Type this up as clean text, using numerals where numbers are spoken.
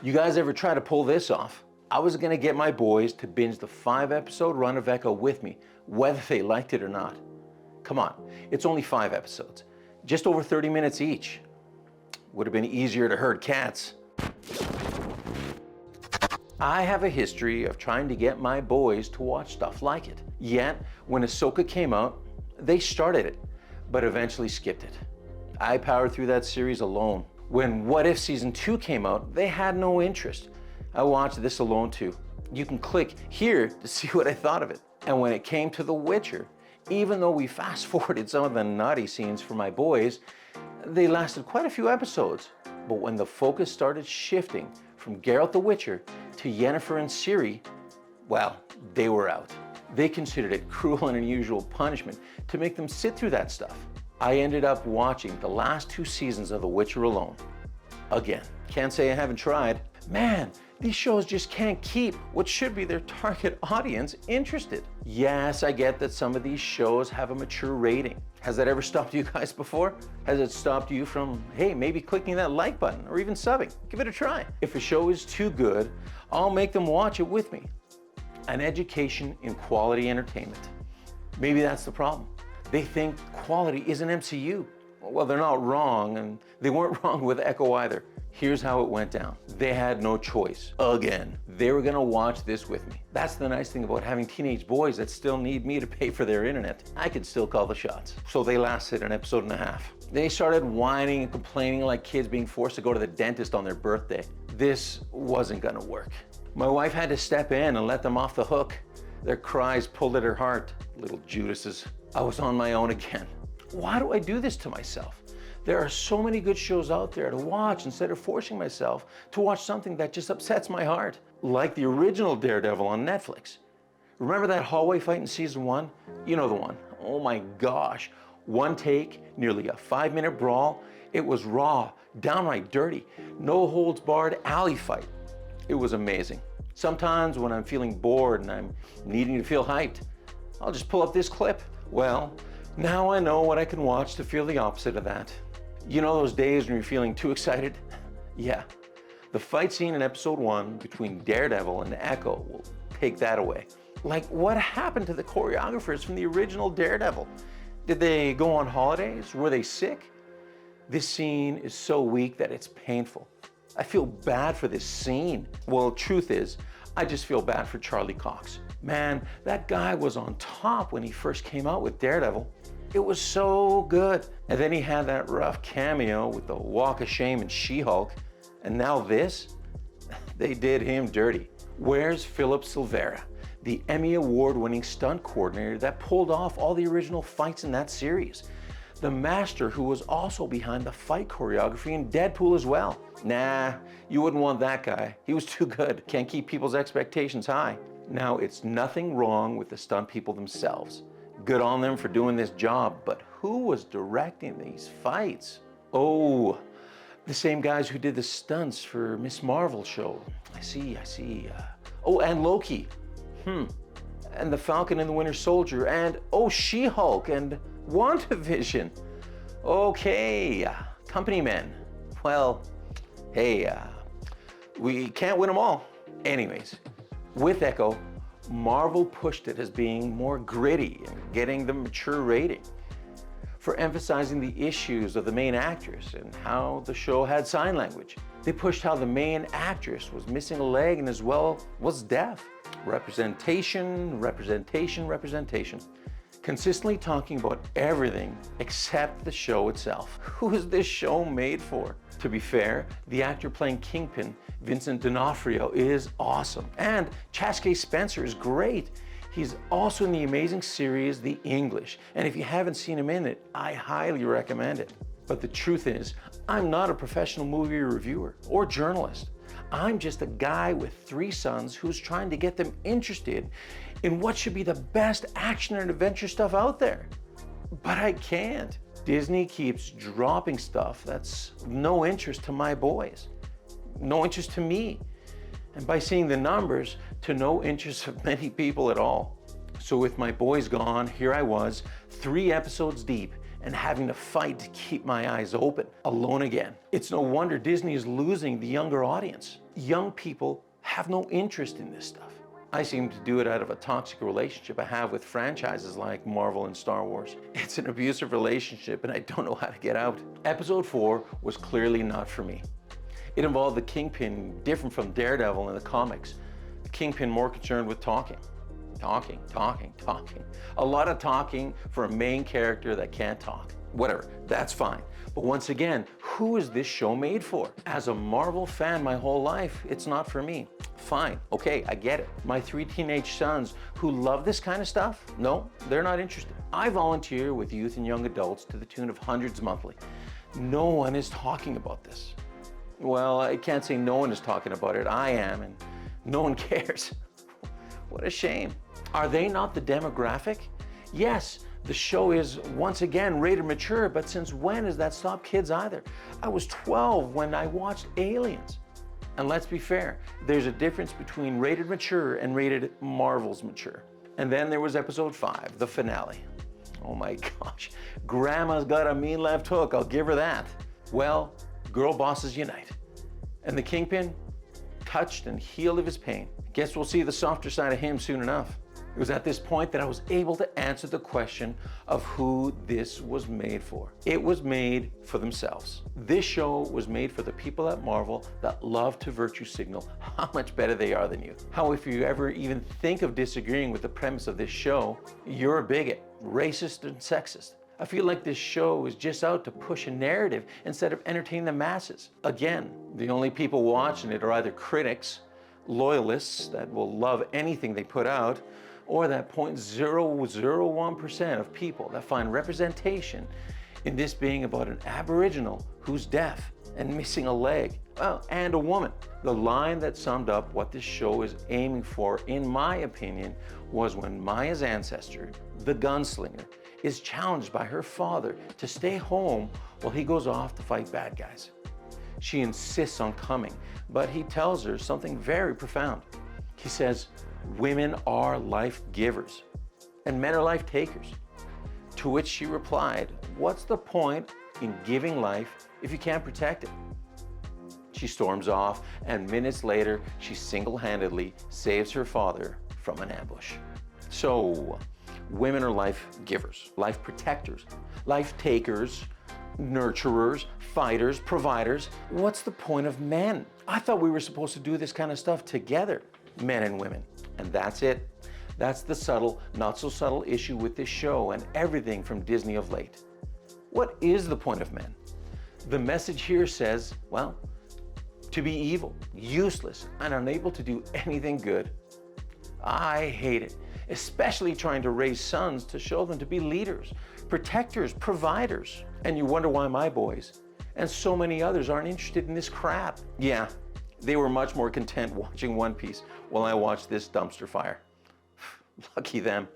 You guys ever try to pull this off? I was gonna get my boys to binge the 5-episode run of Echo with me, whether they liked it or not. Come on, it's only 5 episodes, just over 30 minutes each. Would have been easier to herd cats. I have a history of trying to get my boys to watch stuff like it. Yet, when Ahsoka came out, they started it, but eventually skipped it. I powered through that series alone. When What If Season 2 came out, they had no interest. I watched this alone too. You can click here to see what I thought of it. And when it came to The Witcher, even though we fast forwarded some of the naughty scenes for my boys, they lasted quite a few episodes. But when the focus started shifting from Geralt the Witcher to Yennefer and Ciri, well, they were out. They considered it cruel and unusual punishment to make them sit through that stuff. I ended up watching the last 2 seasons of The Witcher alone. Again, can't say I haven't tried. Man, these shows just can't keep what should be their target audience interested. Yes, I get that some of these shows have a mature rating. Has that ever stopped you guys before? Has it stopped you from, hey, maybe clicking that like button or even subbing? Give it a try. If a show is too good, I'll make them watch it with me. An education in quality entertainment. Maybe that's the problem. They think quality is an MCU. Well, they're not wrong, and they weren't wrong with Echo either. Here's how it went down. They had no choice. Again, they were gonna watch this with me. That's the nice thing about having teenage boys that still need me to pay for their internet. I could still call the shots. So they lasted an episode and a half. They started whining and complaining like kids being forced to go to the dentist on their birthday. This wasn't gonna work. My wife had to step in and let them off the hook. Their cries pulled at her heart, little Judases. I was on my own again. Why do I do this to myself? There are so many good shows out there to watch instead of forcing myself to watch something that just upsets my heart. Like the original Daredevil on Netflix. Remember that hallway fight in season 1? You know the one. Oh my gosh. One take, nearly a 5-minute brawl. It was raw, downright dirty, no holds barred alley fight. It was amazing. Sometimes when I'm feeling bored and I'm needing to feel hyped, I'll just pull up this clip. Well, now I know what I can watch to feel the opposite of that. You know those days when you're feeling too excited? Yeah. The fight scene in episode 1 between Daredevil and Echo will take that away. Like, what happened to the choreographers from the original Daredevil? Did they go on holidays? Were they sick? This scene is so weak that it's painful. I feel bad for this scene. Well, truth is, I just feel bad for Charlie Cox. Man, that guy was on top when he first came out with Daredevil. It was so good. And then he had that rough cameo with the Walk of Shame and She-Hulk. And now this? They did him dirty. Where's Philip Silvera, the Emmy Award-winning stunt coordinator that pulled off all the original fights in that series? The master who was also behind the fight choreography in Deadpool as well. Nah, you wouldn't want that guy. He was too good. Can't keep people's expectations high. Now, it's nothing wrong with the stunt people themselves. Good on them for doing this job, but who was directing these fights? Oh, the same guys who did the stunts for Miss Marvel show. I see. Oh, and Loki. And the Falcon and the Winter Soldier, and She-Hulk, and WandaVision. Okay, company men. Well, hey, we can't win them all. Anyways, with Echo, Marvel pushed it as being more gritty and getting the mature rating, for emphasizing the issues of the main actress and how the show had sign language. They pushed how the main actress was missing a leg and as well was deaf. Representation. Consistently talking about everything except the show itself. Who is this show made for? To be fair, the actor playing Kingpin, Vincent D'Onofrio, is awesome. And Chaske Spencer is great. He's also in the amazing series, The English. And if you haven't seen him in it, I highly recommend it. But the truth is, I'm not a professional movie reviewer or journalist. I'm just a guy with 3 sons who's trying to get them interested in what should be the best action and adventure stuff out there. But I can't. Disney keeps dropping stuff that's of no interest to my boys, no interest to me, and by seeing the numbers, to no interest of many people at all. So with my boys gone, here I was, 3 episodes deep, and having to fight to keep my eyes open, alone again. It's no wonder Disney is losing the younger audience. Young people have no interest in this stuff. I seem to do it out of a toxic relationship I have with franchises like Marvel and Star Wars. It's an abusive relationship and I don't know how to get out. Episode 4 was clearly not for me. It involved the Kingpin, different from Daredevil in the comics. The Kingpin more concerned with talking. Talking. A lot of talking for a main character that can't talk. Whatever, that's fine. But once again, who is this show made for? As a Marvel fan my whole life, it's not for me. Fine, okay, I get it. My 3 teenage sons who love this kind of stuff, no, they're not interested. I volunteer with youth and young adults to the tune of hundreds monthly. No one is talking about this. Well, I can't say no one is talking about it. I am, and no one cares. What a shame. Are they not the demographic? Yes, the show is once again rated mature, but since when has that stopped kids either? I was 12 when I watched Aliens. And let's be fair, there's a difference between rated mature and rated Marvel's mature. And then there was episode 5, the finale. Oh my gosh, Grandma's got a mean left hook, I'll give her that. Well, girl bosses unite. And the Kingpin, touched and healed of his pain. Guess we'll see the softer side of him soon enough. It was at this point that I was able to answer the question of who this was made for. It was made for themselves. This show was made for the people at Marvel that love to virtue signal how much better they are than you. How if you ever even think of disagreeing with the premise of this show, you're a bigot, racist, and sexist. I feel like this show is just out to push a narrative instead of entertain the masses. Again, the only people watching it are either critics, loyalists that will love anything they put out, or that 0.001% of people that find representation in this being about an Aboriginal who's deaf and missing a leg, well, and a woman. The line that summed up what this show is aiming for, in my opinion, was when Maya's ancestor, the gunslinger, is challenged by her father to stay home while he goes off to fight bad guys. She insists on coming, but he tells her something very profound. He says, women are life givers and men are life takers. To which she replied, what's the point in giving life if you can't protect it? She storms off, and minutes later, she single-handedly saves her father from an ambush. So, women are life givers, life protectors, life takers, nurturers, fighters, providers. What's the point of men? I thought we were supposed to do this kind of stuff together, men and women. And that's it. That's the subtle, not so subtle issue with this show and everything from Disney of late. What is the point of men? The message here says, well, to be evil, useless, and unable to do anything good. I hate it, especially trying to raise sons to show them to be leaders, protectors, providers. And you wonder why my boys and so many others aren't interested in this crap. Yeah, they were much more content watching One Piece while I watched this dumpster fire. Lucky them.